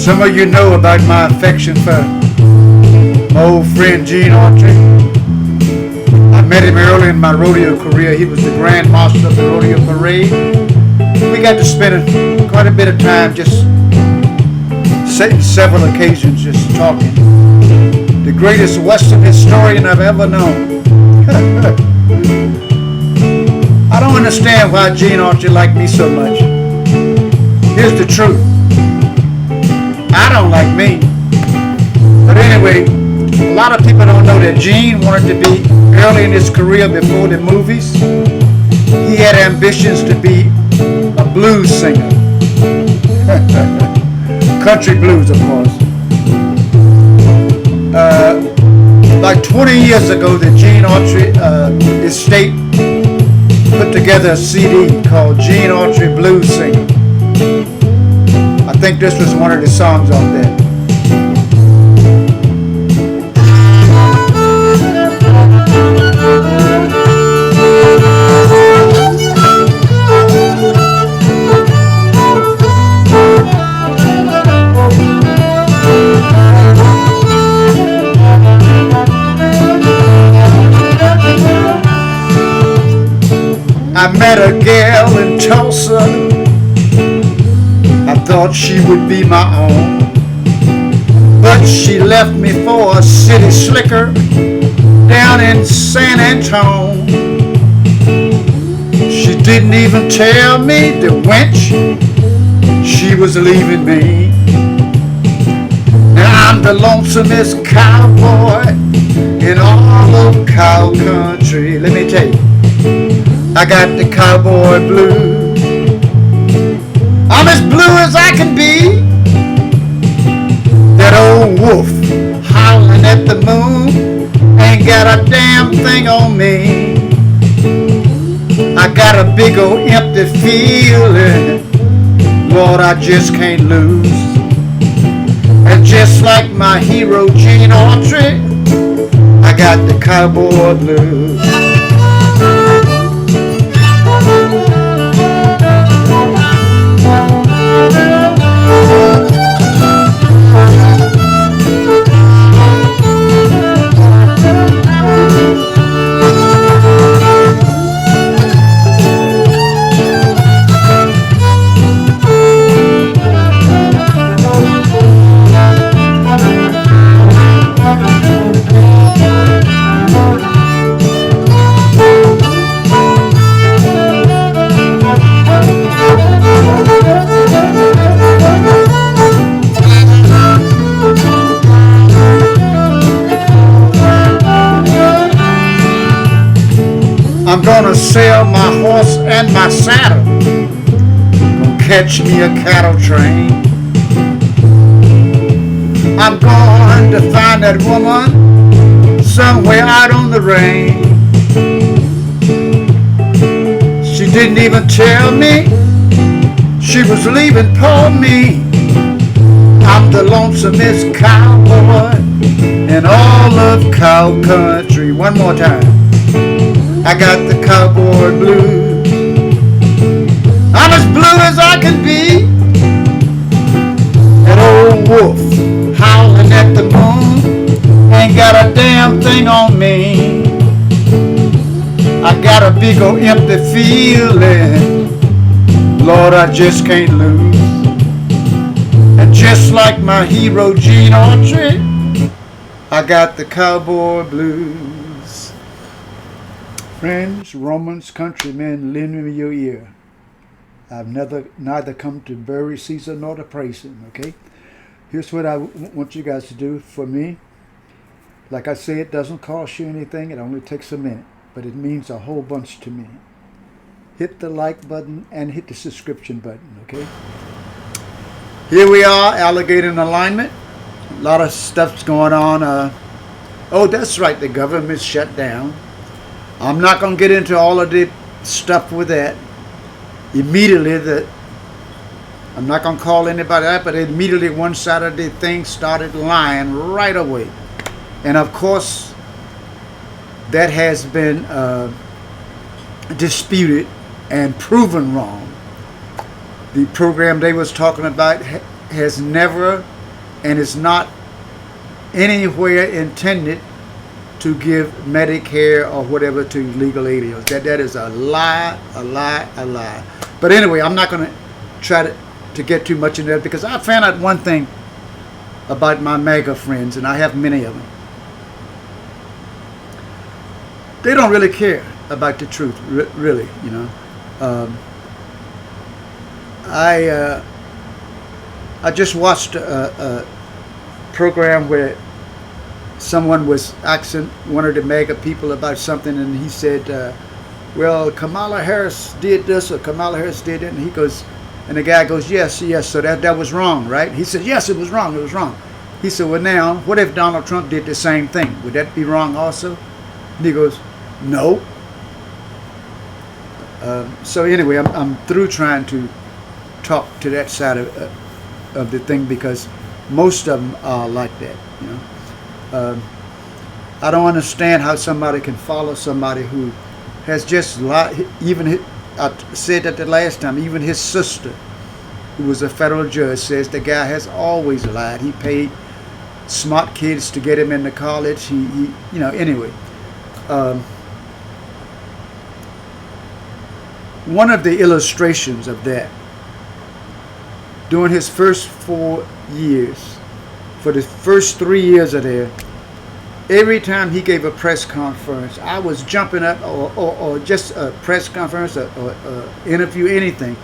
Some of you know about my affection for my old friend Gene Autry. I met him early in my rodeo career. He was the Grand Master of the Rodeo Parade. We got to spend quite a bit of time just several occasions just talking. The greatest Western historian I've ever known. I don't understand why Gene Autry liked me so much. Here's the truth. I don't like me. But anyway, a lot of people don't know that Gene wanted to be, early in his career before the movies, he had ambitions to be a blues singer. Country blues, of course. Like 20 years ago, the Gene Autry estate put together a CD called Gene Autry Blues Singer. I think this was one of the songs off there. I met a gal in Tulsa. I thought she would be my own, but she left me for a city slicker down in San Antone. She didn't even tell me, the wench, she was leaving me. Now I'm the lonesomest cowboy in all of cow country. Let me tell you, I got the cowboy blues. I'm as blue as I can be. That old wolf howling at the moon ain't got a damn thing on me. I got a big old empty feeling, Lord, I just can't lose. And just like my hero Gene Autry, I got the cowboy blues. I'm gonna sell my horse and my saddle, gonna catch me a cattle train. I'm going to find that woman somewhere out on the range. She didn't even tell me she was leaving poor me. I'm the lonesomest cowboy in all of cow country. One more time. I got the cowboy blues. I'm as blue as I can be. That old wolf howling at the moon ain't got a damn thing on me. I got a big old empty feeling, Lord, I just can't lose. And just like my hero Gene Autry, I got the cowboy blues. Friends, Romans, countrymen, lend me your ear. I've neither come to bury Caesar nor to praise him, okay? Here's what I want you guys to do for me. Like I say, it doesn't cost you anything. It only takes a minute, but it means a whole bunch to me. Hit the like button and hit the subscription button, okay? Here we are, Alligator in alignment. A lot of stuff's going on. Oh, that's right, the government shut down. I'm not going to get into all of the stuff with that. Immediately, I'm not going to call anybody out, but immediately one side of the thing started lying right away. And of course, that has been disputed and proven wrong. The program they was talking about has never and it's not anywhere intended to give Medicare or whatever to illegal aliens. That is a lie, a lie, a lie. But anyway, I'm not going to try to get too much into that, because I found out one thing about my MAGA friends, and I have many of them. They don't really care about the truth, really, you know. I just watched a program where someone was asking one of the MAGA people about something, and he said, well, Kamala Harris did this or Kamala Harris did it, and he goes, and the guy goes, yes, so that was wrong, right? He said, yes, it was wrong. He said, well, now, what if Donald Trump did the same thing? Would that be wrong also? And he goes, no. So anyway, I'm through trying to talk to that side of the thing, because most of them are like that, you know. I don't understand how somebody can follow somebody who has just lied. Even I said that the last time, even his sister, who was a federal judge, says the guy has always lied. He paid smart kids to get him into college. He you know, anyway. One of the illustrations of that, during his first 4 years, for the first 3 years of there, every time he gave a press conference, I was jumping up, or just a press conference, or interview, anything,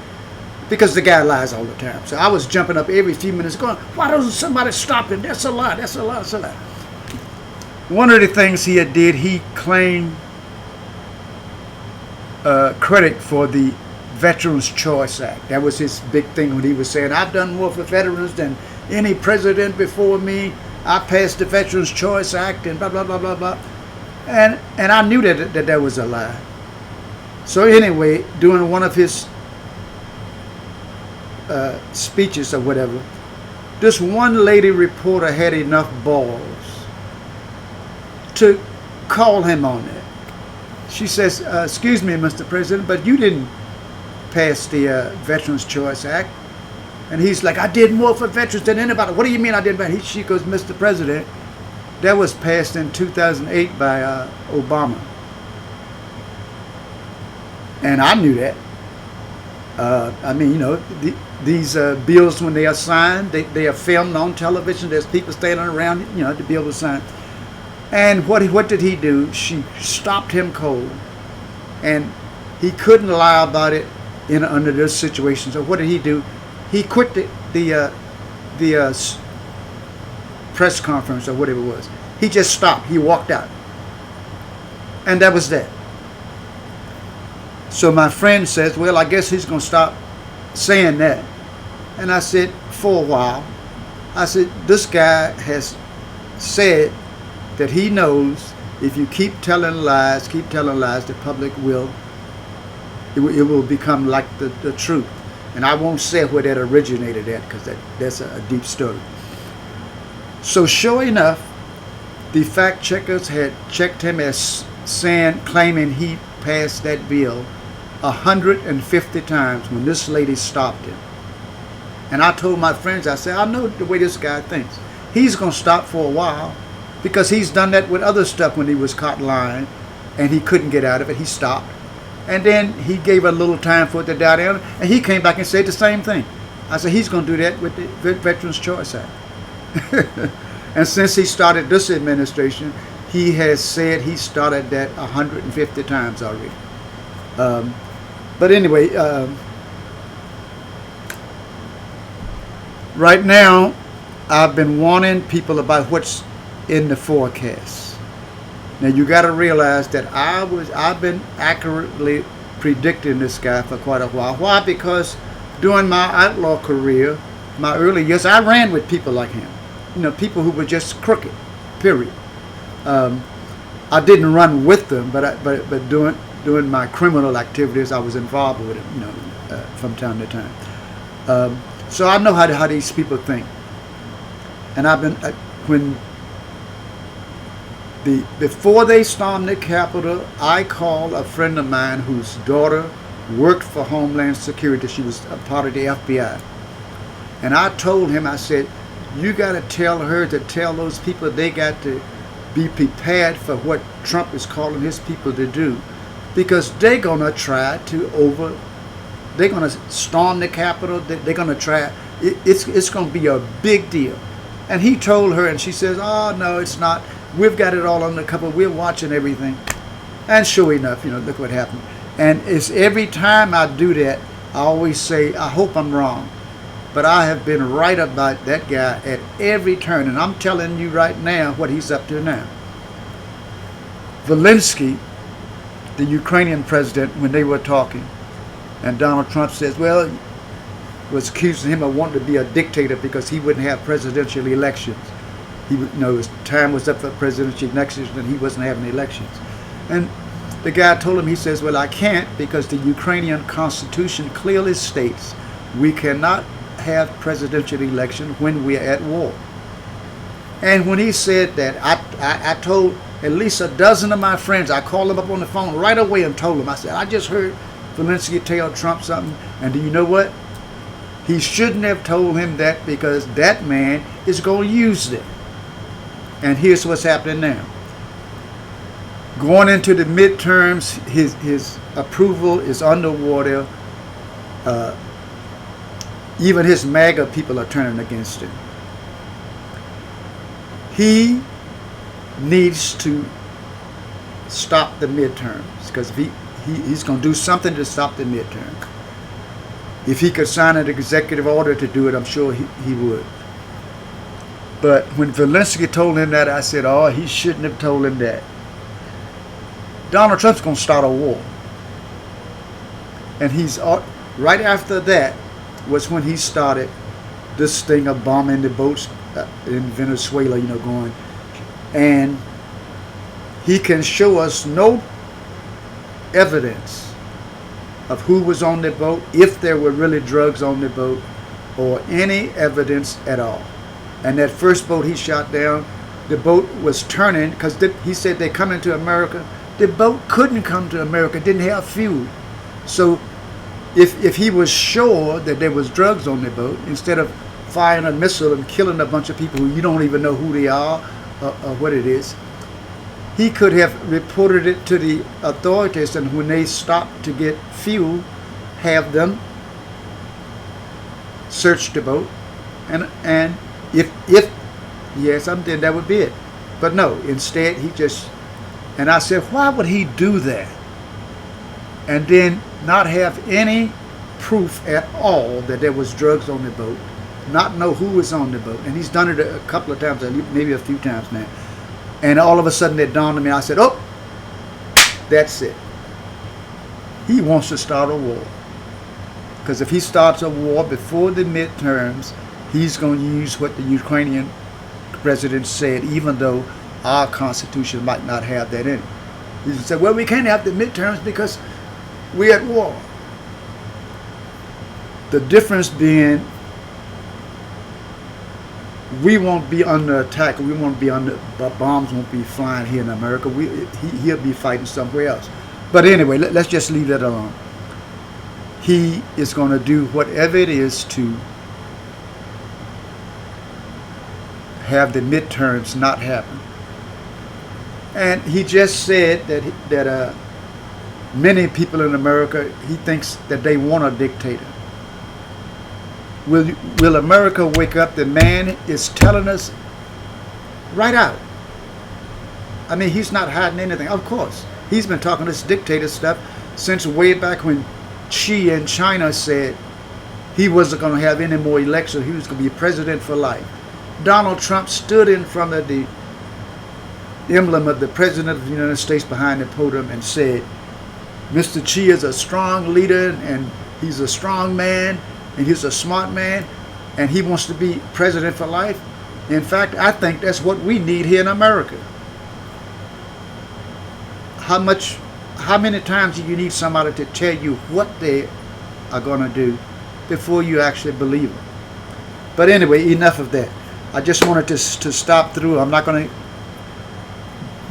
because the guy lies all the time. So I was jumping up every few minutes going, why doesn't somebody stop him? That's a lie, that's a lie, that's a lie. One of the things he did, he claimed credit for the Veterans Choice Act. That was his big thing when he was saying, I've done more for veterans than any president before me. I passed the Veterans Choice Act and blah, blah, blah, blah, blah. And I knew that was a lie. So anyway, during one of his speeches or whatever, this one lady reporter had enough balls to call him on that. She says, excuse me, Mr. President, but you didn't pass the Veterans Choice Act. And he's like, I did more for veterans than anybody. What do you mean I didn't? She goes, Mr. President, that was passed in 2008 by Obama. And I knew that. I mean, you know, these bills, when they are signed, they are filmed on television. There's people standing around, you know, to be able to sign. And what did he do? She stopped him cold. And he couldn't lie about it under this situation. So what did he do? He quit the press conference or whatever it was. He just stopped. He walked out. And that was that. So my friend says, well, I guess he's going to stop saying that. And I said, for a while. I said, this guy has said that he knows if you keep telling lies, the public it will become like the truth. And I won't say where that originated at, because that's a deep story. So sure enough, the fact checkers had checked him as claiming he passed that bill 150 times when this lady stopped him. And I told my friends, I said, I know the way this guy thinks. He's going to stop for a while, because he's done that with other stuff when he was caught lying and he couldn't get out of it. He stopped. And then he gave a little time for it to die down, and he came back and said the same thing. I said, he's going to do that with the Veterans Choice Act. And since he started this administration, he has said he started that 150 times already. But anyway, right now, I've been warning people about what's in the forecast. Now you got to realize that I've been accurately predicting this guy for quite a while. Why? Because during my outlaw career, my early years, I ran with people like him. You know, people who were just crooked. Period. I didn't run with them, but during my criminal activities, I was involved with them. You know, from time to time. So I know how these people think. And I've been before they stormed the Capitol, I called a friend of mine whose daughter worked for Homeland Security. She was a part of the FBI. And I told him, I said, You got to tell her to tell those people they got to be prepared for what Trump is calling his people to do, because they're going to try to they're going to storm the Capitol. They're going to try. It's going to be a big deal. And he told her, and she says, oh, no, it's not. We've got it all under cover. We're watching everything. And sure enough, look what happened. And it's every time I do that, I always say, I hope I'm wrong. But I have been right about that guy at every turn. And I'm telling you right now what he's up to now. Zelensky, the Ukrainian president, when they were talking, and Donald Trump says, well, was accusing him of wanting to be a dictator because he wouldn't have presidential elections. His time was up for presidential elections and he wasn't having elections. And the guy told him, he says, well, I can't, because the Ukrainian constitution clearly states we cannot have presidential election when we're at war. And when he said that, I told at least a dozen of my friends, I called them up on the phone right away and told them, I said, I just heard Zelensky tell Trump something, and do you know what? He shouldn't have told him that, because that man is going to use it. And here's what's happening now. Going into the midterms, his approval is underwater. Even his MAGA people are turning against him. He needs to stop the midterms, because he's going to do something to stop the midterm. If he could sign an executive order to do it, I'm sure he would. But when Zelensky told him that, I said, oh, he shouldn't have told him that. Donald Trump's going to start a war. And right after that was when he started this thing of bombing the boats in Venezuela, going. And he can show us no evidence of who was on the boat, if there were really drugs on the boat, or any evidence at all. And that first boat he shot down, the boat was turning, because he said they're coming to America. The boat couldn't come to America, it didn't have fuel. So if he was sure that there was drugs on the boat, instead of firing a missile and killing a bunch of people who you don't even know who they are or what it is, he could have reported it to the authorities, and when they stopped to get fuel, have them search the boat, and if he had something, that would be it. But no, instead he just, and I said, why would he do that? And then not have any proof at all that there was drugs on the boat, not know who was on the boat. And he's done it a couple of times, maybe a few times now. And all of a sudden it dawned on me, I said, oh, that's it. He wants to start a war. Because if he starts a war before the midterms, he's going to use what the Ukrainian president said, even though our Constitution might not have that in it. He said, well, we can't have the midterms because we're at war. The difference being, we won't be under attack. We won't be bombs won't be flying here in America. He'll be fighting somewhere else. But anyway, let's just leave that alone. He is going to do whatever it is to have the midterms not happen. And he just said that many people in America, he thinks that they want a dictator. Will America wake up? The man is telling us right out. I mean, he's not hiding anything. Of course, he's been talking this dictator stuff since way back when Xi in China said he wasn't going to have any more elections. He was going to be president for life. Donald Trump stood in front of the emblem of the President of the United States behind the podium and said, Mr. Xi is a strong leader, and he's a strong man, and he's a smart man, and he wants to be president for life. In fact, I think that's what we need here in America. How many times do you need somebody to tell you what they are going to do before you actually believe them? But anyway, enough of that. I just wanted to stop through. I'm not going to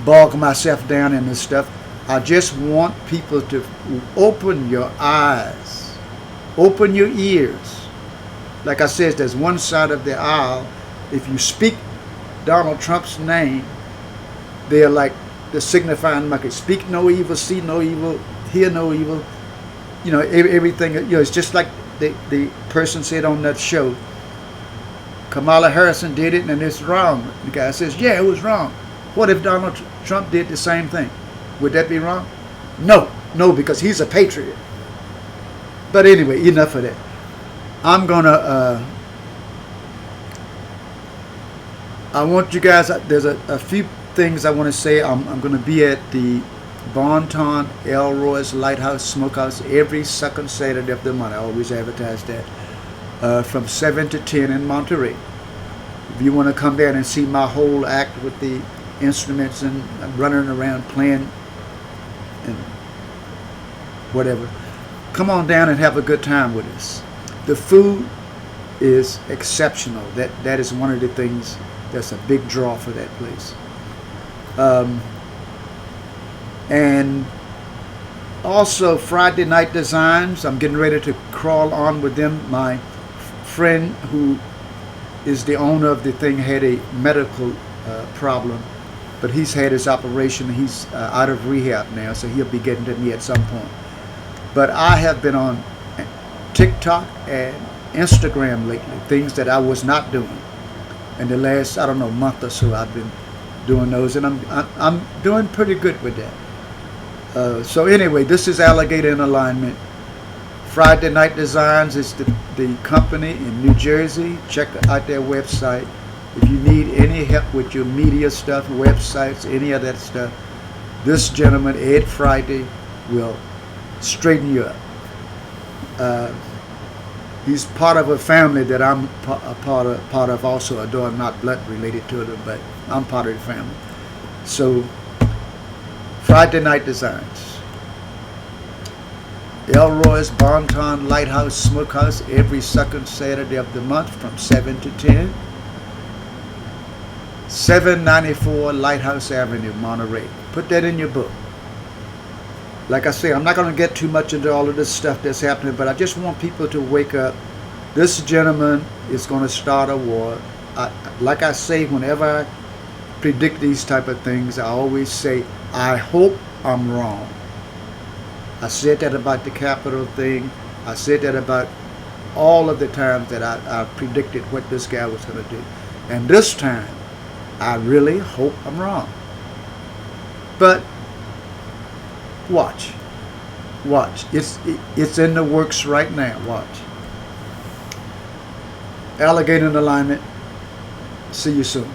bog myself down in this stuff. I just want people to open your eyes, open your ears. Like I said, there's one side of the aisle if you speak Donald Trump's name, they're like the signifying market. Speak no evil, see no evil, hear no evil. You know, everything. You know, it's just like the person said on that show. Kamala Harrison did it and it's wrong. The guy says, yeah, it was wrong. What if Donald Trump did the same thing? Would that be wrong? No, because he's a patriot. But anyway, enough of that. I'm gonna. I want you guys. There's a few things I want to say. I'm going to be at the Bonton Elroy's Lighthouse Smokehouse every second Saturday of the month. I always advertise that from 7 to 10 in Monterey. If you want to come down and see my whole act with the instruments and running around playing and whatever, come on down and have a good time with us. The food is exceptional. That is one of the things that's a big draw for that place. And also Friday Night Designs, I'm getting ready to crawl on with them. My friend who is the owner of the thing had a medical problem, but he's had his operation. He's out of rehab now, so he'll be getting to me at some point. But I have been on TikTok and Instagram lately, things that I was not doing. In the last, I don't know, month or so, I've been doing those, and I'm doing pretty good with that. So anyway, this is Alligator in Alignment. Friday Night Designs is the company in New Jersey. Check out their website. If you need any help with your media stuff, websites, any of that stuff, this gentleman, Ed Friday, will straighten you up. He's part of a family that I'm a part of also, although I'm not blood related to them, but I'm part of the family. So, Friday Night Designs. Elroy's Bonton Lighthouse Smokehouse every second Saturday of the month from 7 to 10. 794 Lighthouse Avenue, Monterey. Put that in your book. Like I say, I'm not going to get too much into all of this stuff that's happening, but I just want people to wake up. This gentleman is going to start a war. Like I say, whenever I predict these type of things, I always say, I hope I'm wrong. I said that about the Capitol thing. I said that about all of the times that I predicted what this guy was going to do. And this time, I really hope I'm wrong. But watch. It's in the works right now. Watch. Alligator in Alignment. See you soon.